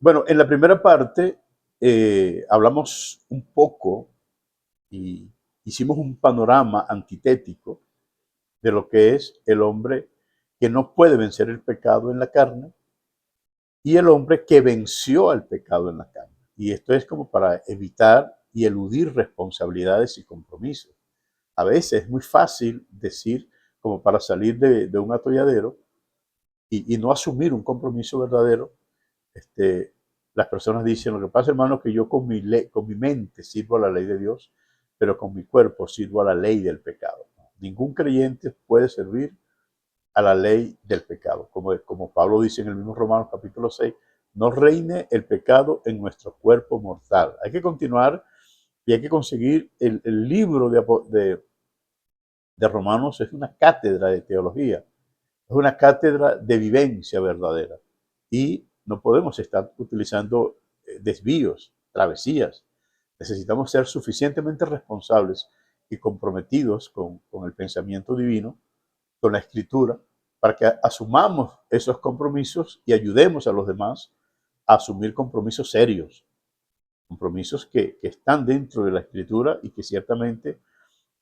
Bueno, en la primera parte hablamos un poco y hicimos un panorama antitético de lo que es el hombre que no puede vencer el pecado en la carne y el hombre que venció al pecado en la carne. Y esto es como para evitar y eludir responsabilidades y compromisos. A veces es muy fácil decir, como para salir de un atolladero y no asumir un compromiso verdadero. este, las personas dicen, lo que pasa, hermano, es que yo con mi mente sirvo a la ley de Dios, pero con mi cuerpo sirvo a la ley del pecado. Ningún creyente puede servir a la ley del pecado. Como Pablo dice en el mismo Romanos capítulo 6, no reine el pecado en nuestro cuerpo mortal. Hay que continuar y hay que conseguir el libro de Romanos. Es una cátedra de teología, es una cátedra de vivencia verdadera. Y no podemos estar utilizando desvíos, travesías. Necesitamos ser suficientemente responsables y comprometidos con el pensamiento divino, con la escritura, para que asumamos esos compromisos y ayudemos a los demás a asumir compromisos serios, compromisos que están dentro de la escritura y que ciertamente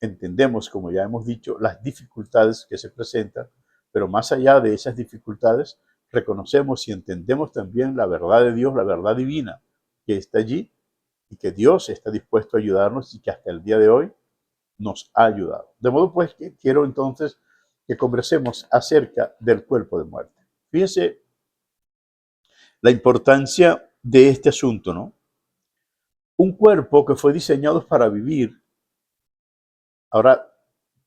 entendemos, como ya hemos dicho, las dificultades que se presentan, pero más allá de esas dificultades, reconocemos y entendemos también la verdad de Dios, la verdad divina que está allí y que Dios está dispuesto a ayudarnos y que hasta el día de hoy nos ha ayudado. De modo pues que quiero entonces que conversemos acerca del cuerpo de muerte. Fíjense la importancia de este asunto, ¿no? Un cuerpo que fue diseñado para vivir, ahora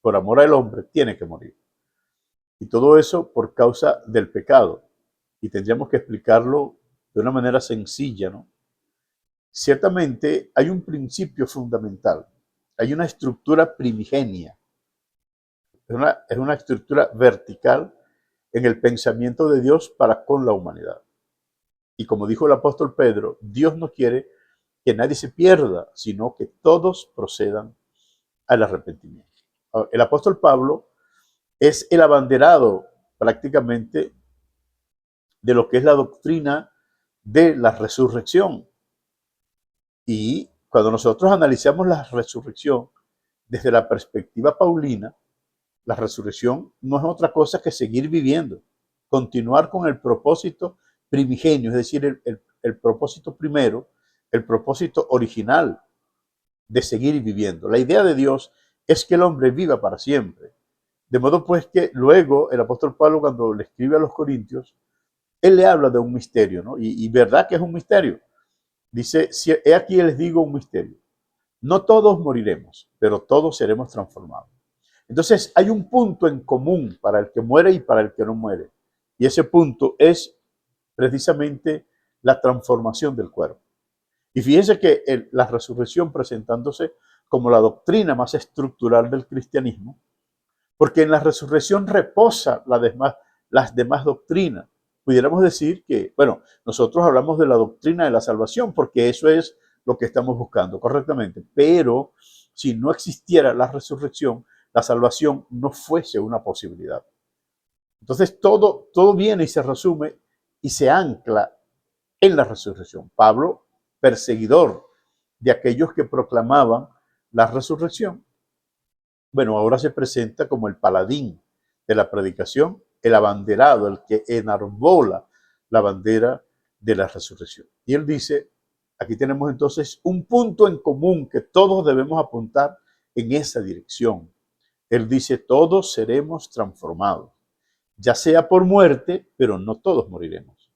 por amor al hombre, tiene que morir. Y todo eso por causa del pecado. Y tendríamos que explicarlo de una manera sencilla, ¿no? Ciertamente hay un principio fundamental, hay una estructura primigenia, es una estructura vertical en el pensamiento de Dios para con la humanidad. Y como dijo el apóstol Pedro, Dios no quiere que nadie se pierda, sino que todos procedan al arrepentimiento. El apóstol Pablo es el abanderado prácticamente de lo que es la doctrina de la resurrección. Y cuando nosotros analizamos la resurrección desde la perspectiva paulina, la resurrección no es otra cosa que seguir viviendo, continuar con el propósito primigenio, es decir, el propósito primero, el propósito original de seguir viviendo. La idea de Dios es que el hombre viva para siempre. De modo pues que luego el apóstol Pablo, cuando le escribe a los Corintios, él le habla de un misterio, ¿no? Y verdad que es un misterio. Dice, si, he aquí les digo un misterio. No todos moriremos, pero todos seremos transformados. Entonces hay un punto en común para el que muere y para el que no muere. Y ese punto es precisamente la transformación del cuerpo. Y fíjense que la resurrección presentándose como la doctrina más estructural del cristianismo, porque en la resurrección reposa las demás doctrinas. Pudiéramos decir que, bueno, nosotros hablamos de la doctrina de la salvación, porque eso es lo que estamos buscando correctamente, pero si no existiera la resurrección, la salvación no fuese una posibilidad. Entonces todo viene y se resume y se ancla en la resurrección. Pablo, perseguidor de aquellos que proclamaban la resurrección, bueno, ahora se presenta como el paladín de la predicación, el abanderado, el que enarbola la bandera de la resurrección. Y él dice, aquí tenemos entonces un punto en común que todos debemos apuntar en esa dirección. Él dice, todos seremos transformados, ya sea por muerte, pero no todos moriremos.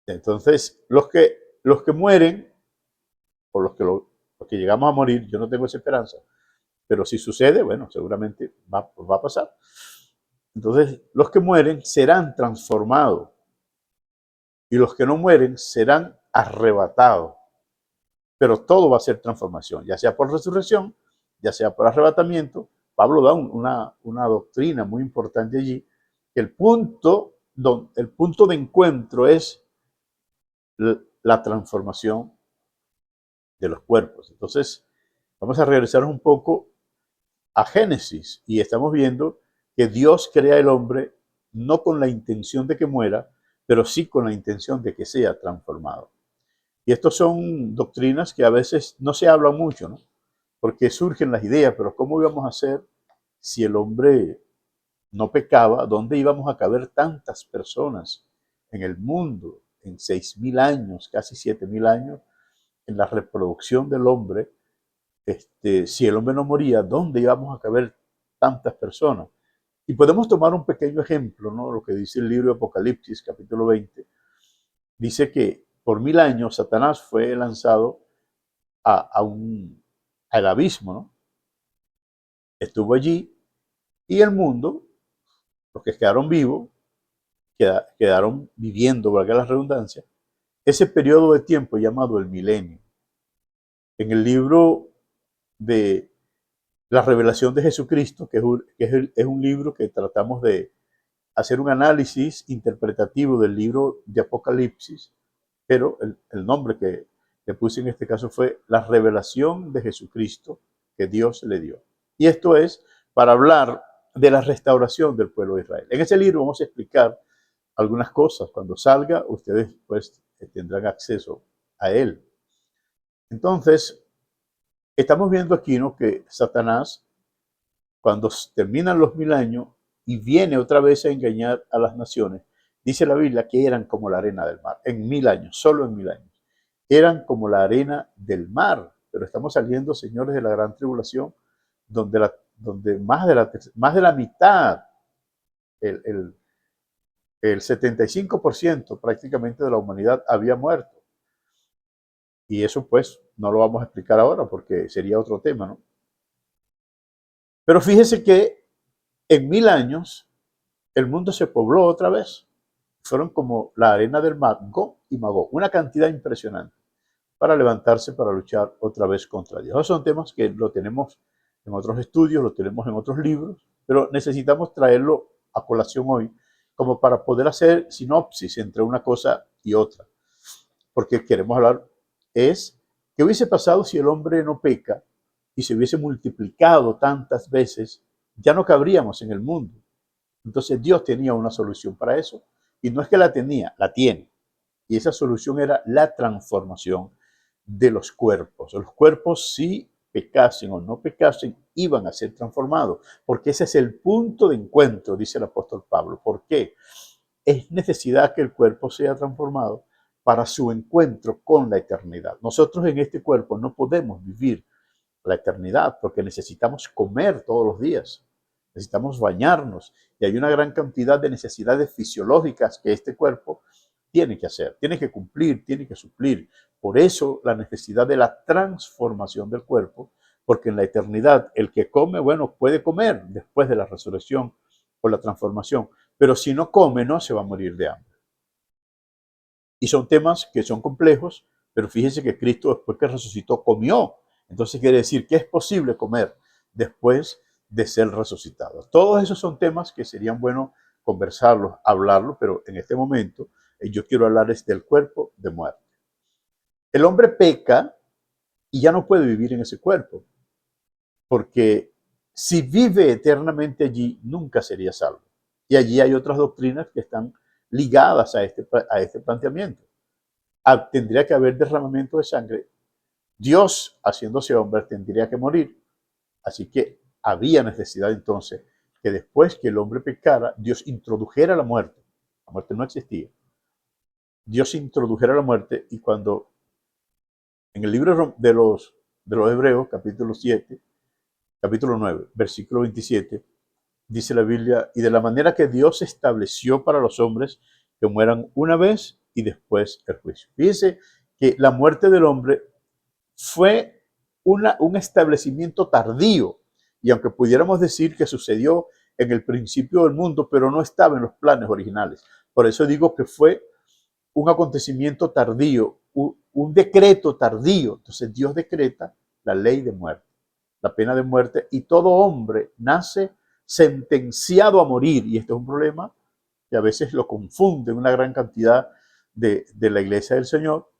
Entonces, los que mueren, o los que llegamos a morir, yo no tengo esa esperanza, pero si sucede, bueno, seguramente va a pasar. Entonces, los que mueren serán transformados y los que no mueren serán arrebatados. Pero todo va a ser transformación, ya sea por resurrección, ya sea por arrebatamiento. Pablo da una doctrina muy importante allí, que el punto de encuentro es la transformación de los cuerpos. Entonces, vamos a regresar un poco a Génesis y estamos viendo que Dios crea el hombre no con la intención de que muera, pero sí con la intención de que sea transformado. Y estas son doctrinas que a veces no se habla mucho, ¿no? Porque surgen las ideas, pero ¿cómo íbamos a hacer si el hombre no pecaba? ¿Dónde íbamos a caber tantas personas en el mundo en 6.000 años, casi 7.000 años, en la reproducción del hombre? Si el hombre no moría, ¿dónde íbamos a caber tantas personas? Y podemos tomar un pequeño ejemplo, ¿no? Lo que dice el libro de Apocalipsis, capítulo 20. Dice que por 1.000 años Satanás fue lanzado al abismo, ¿no? Estuvo allí y el mundo, los que quedaron vivos, quedaron viviendo, valga la redundancia, ese periodo de tiempo llamado el milenio. En el libro de la revelación de Jesucristo, es un libro que tratamos de hacer un análisis interpretativo del libro de Apocalipsis, pero el nombre que le puse en este caso fue la revelación de Jesucristo que Dios le dio. Y esto es para hablar de la restauración del pueblo de Israel. En ese libro vamos a explicar algunas cosas. Cuando salga, ustedes pues tendrán acceso a él. Entonces, estamos viendo aquí, ¿no?, que Satanás, cuando terminan los 1.000 años y viene otra vez a engañar a las naciones, dice la Biblia que eran como la arena del mar, en 1.000 años, solo en 1.000 años. Eran como la arena del mar, pero estamos saliendo, señores, de la gran tribulación, donde más de la mitad, el 75% prácticamente de la humanidad había muerto. Y eso pues no lo vamos a explicar ahora porque sería otro tema, ¿no? Pero fíjese que en 1.000 años el mundo se pobló otra vez. Fueron como la arena del mar, Gog y Magog, una cantidad impresionante para levantarse, para luchar otra vez contra Dios. Esos son temas que lo tenemos en otros estudios, lo tenemos en otros libros, pero necesitamos traerlo a colación hoy como para poder hacer sinopsis entre una cosa y otra. Porque queremos hablar es qué hubiese pasado si el hombre no peca y se hubiese multiplicado tantas veces, ya no cabríamos en el mundo. Entonces Dios tenía una solución para eso y no es que la tenía, la tiene. Y esa solución era la transformación de los cuerpos. Los cuerpos, si pecasen o no pecasen, iban a ser transformados, porque ese es el punto de encuentro, dice el apóstol Pablo. ¿Por qué? Es necesidad que el cuerpo sea transformado para su encuentro con la eternidad. Nosotros en este cuerpo no podemos vivir la eternidad porque necesitamos comer todos los días, necesitamos bañarnos y hay una gran cantidad de necesidades fisiológicas que este cuerpo tiene que hacer, tiene que cumplir, tiene que suplir. Por eso la necesidad de la transformación del cuerpo, porque en la eternidad el que come, bueno, puede comer después de la resurrección o la transformación, pero si no come no se va a morir de hambre. Y son temas que son complejos, pero fíjense que Cristo después que resucitó comió. Entonces quiere decir que es posible comer después de ser resucitado. Todos esos son temas que serían buenos conversarlos, hablarlos, pero en este momento yo quiero hablarles del cuerpo de muerte. El hombre peca y ya no puede vivir en ese cuerpo, porque si vive eternamente allí, nunca sería salvo. Y allí hay otras doctrinas que están ligadas a este planteamiento. Tendría que haber derramamiento de sangre. Dios, haciéndose hombre, tendría que morir. Así que había necesidad entonces que después que el hombre pecara, Dios introdujera la muerte. La muerte no existía. Dios introdujera la muerte y cuando en el libro de los Hebreos, capítulo 7, capítulo 9, versículo 27, dice la Biblia, y de la manera que Dios estableció para los hombres que mueran una vez y después el juicio. Fíjense que la muerte del hombre fue un establecimiento tardío, y aunque pudiéramos decir que sucedió en el principio del mundo, pero no estaba en los planes originales. Por eso digo que fue un acontecimiento tardío, un decreto tardío. Entonces Dios decreta la ley de muerte, la pena de muerte, y todo hombre nace sentenciado a morir. Y esto es un problema que a veces lo confunde una gran cantidad de la Iglesia del Señor,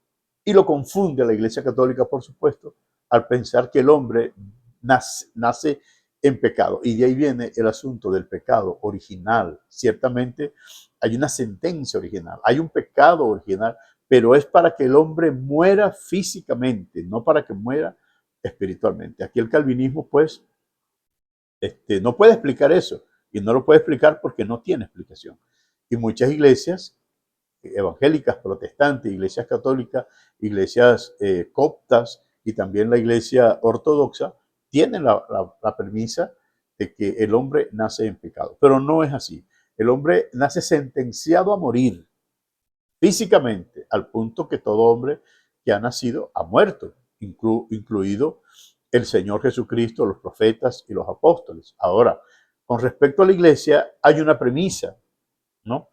y lo confunde la Iglesia Católica, por supuesto, al pensar que el hombre nace en pecado. Y de ahí viene el asunto del pecado original. Ciertamente hay una sentencia original, hay un pecado original, pero es para que el hombre muera físicamente, no para que muera espiritualmente. Aquí el calvinismo, pues, no puede explicar eso, y no lo puede explicar porque no tiene explicación. Y muchas iglesias evangélicas, protestantes, iglesias católicas, iglesias coptas y también la iglesia ortodoxa tienen la premisa de que el hombre nace en pecado. Pero no es así. El hombre nace sentenciado a morir físicamente, al punto que todo hombre que ha nacido ha muerto, incluido el Señor Jesucristo, los profetas y los apóstoles. Ahora, con respecto a la iglesia, hay una premisa, ¿no?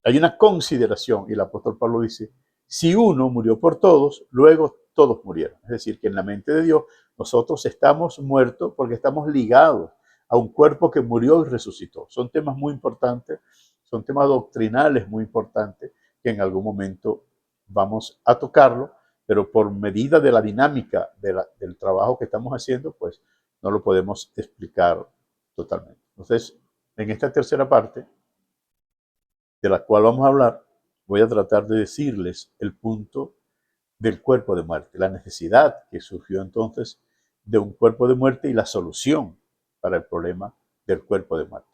Hay una consideración, y el apóstol Pablo dice, si uno murió por todos, luego todos murieron. Es decir, que en la mente de Dios nosotros estamos muertos porque estamos ligados a un cuerpo que murió y resucitó. Son temas muy importantes, son temas doctrinales muy importantes que en algún momento vamos a tocarlo, pero por medida de la dinámica del trabajo que estamos haciendo, pues no lo podemos explicar totalmente. Entonces, en esta tercera parte, de la cual vamos a hablar, voy a tratar de decirles el punto del cuerpo de muerte, la necesidad que surgió entonces de un cuerpo de muerte y la solución para el problema del cuerpo de muerte.